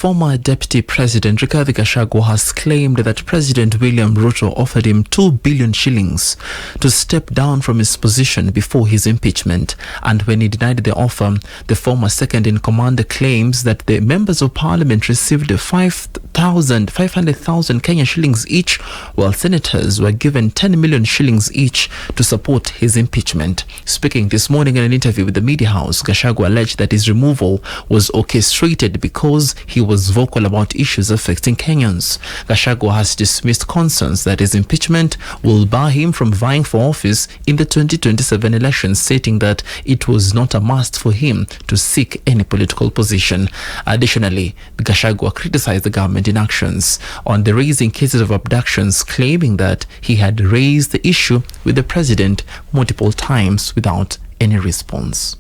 former Deputy President Gachagua has claimed that President William Ruto offered him 2 billion shillings to step down from his position before his impeachment. And when he denied the offer, the former second-in-command claims that the members of parliament received 500,000 Kenya shillings each, while senators were given 10 million shillings each to support his impeachment. Speaking this morning in an interview with the media house, Gachagua alleged that his removal was orchestrated because he was vocal about issues affecting Kenyans. Gachagua has dismissed concerns that his impeachment will bar him from vying for office in the 2027 elections, stating that it was not a must for him to seek any political position. Additionally, Gachagua criticized the government inactions on the raising cases of abductions, claiming that he had raised the issue with the president multiple times without any response.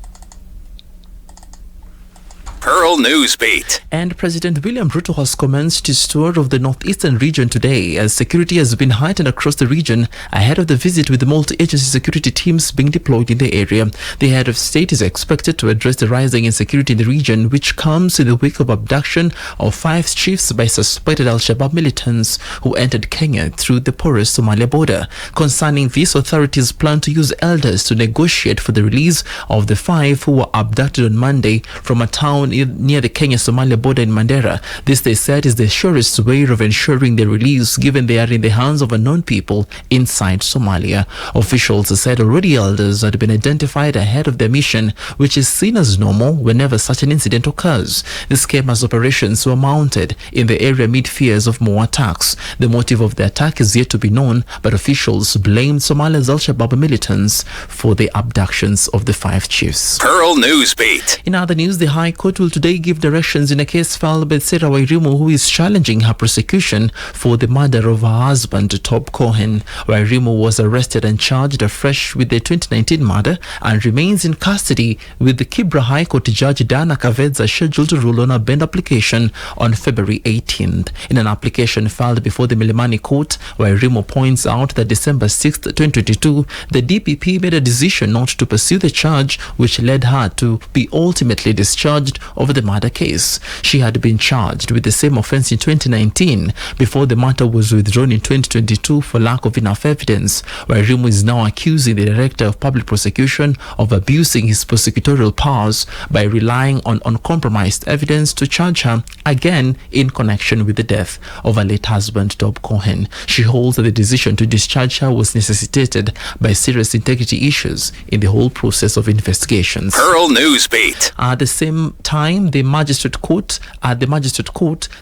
Pearl Newsbeat. And President William Ruto has commenced his tour of the northeastern region today, as security has been heightened across the region ahead of the visit, with the multi-agency security teams being deployed in the area. The head of state is expected to address the rising insecurity in the region, which comes in the wake of abduction of 5 chiefs by suspected Al-Shabaab militants who entered Kenya through the porous Somalia border. Concerning this, authorities plan to use elders to negotiate for the release of the 5 who were abducted on Monday from a town near the Kenya-Somalia border in Mandera. This, they said, is the surest way of ensuring their release, given they are in the hands of unknown people inside Somalia. Officials said already elders had been identified ahead of their mission, which is seen as normal whenever such an incident occurs. This came as operations were mounted in the area amid fears of more attacks. The motive of the attack is yet to be known, but officials blamed Somalia's Al-Shabaab militants for the abductions of the 5 chiefs. Pearl Newsbeat. In other news, the High Court will today give directions in a case filed by Wairimu, who is challenging her prosecution for the murder of her husband, Cohen. Wairimu was arrested and charged afresh with the 2019 murder and remains in custody, with the Kibra High Court Judge Dana Kavedza scheduled to rule on a bond application on February 18th. In an application filed before the Milimani Court, Wairimu points out that December 6th, 2022, the DPP made a decision not to pursue the charge, which led her to be ultimately discharged over the murder case. She had been charged with the same offense in 2019 before the matter was withdrawn in 2022 for lack of enough evidence. Wairimu is now accusing the Director of Public Prosecution of abusing his prosecutorial powers by relying on uncompromised evidence to charge her again in connection with the death of her late husband, Cohen. She holds that the decision to discharge her was necessitated by serious integrity issues in the whole process of investigations. Pearl Newsbeat. At the same time, the magistrate court,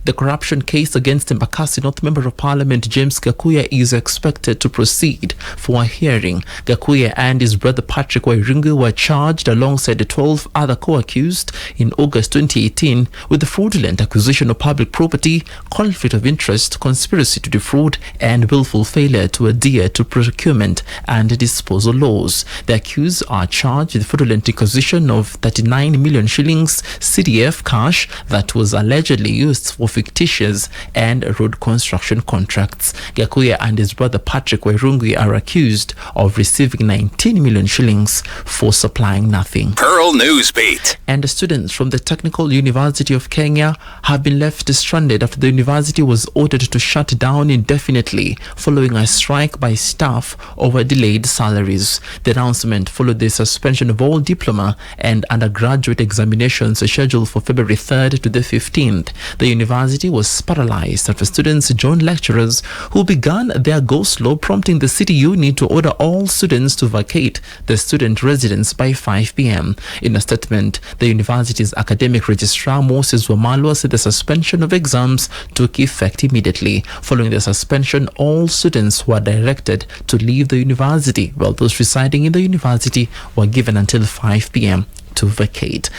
the corruption case against Embakasi North Member of Parliament James Gakuya is expected to proceed for a hearing. Gakuya and his brother Patrick Wairimu were charged alongside the 12 other co-accused in August 2018 with the fraudulent acquisition of public property, conflict of interest, conspiracy to defraud, and willful failure to adhere to procurement and disposal laws. The accused are charged with fraudulent acquisition of 39 million shillings CDF cash that was allegedly used for fictitious and road construction contracts. Gakuya and his brother Patrick Wairimu are accused of receiving 19 million shillings for supplying nothing. Pearl Newsbeat. And students from the Technical University of Kenya have been left stranded after the university was ordered to shut down indefinitely following a strike by staff over delayed salaries. The announcement followed the suspension of all diploma and undergraduate examinations scheduled for February 3rd to the 15th. The university was paralyzed after students joined lecturers who began their go-slow, prompting the city unit to order all students to vacate the student residence by 5 p.m. In a statement, the university's academic registrar Moses Wamalwa said the suspension of exams took effect immediately. Following the suspension, all students were directed to leave the university, while those residing in the university were given until 5 p.m. to vacate.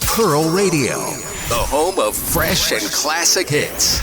Pearl Radio, the home of fresh and classic hits.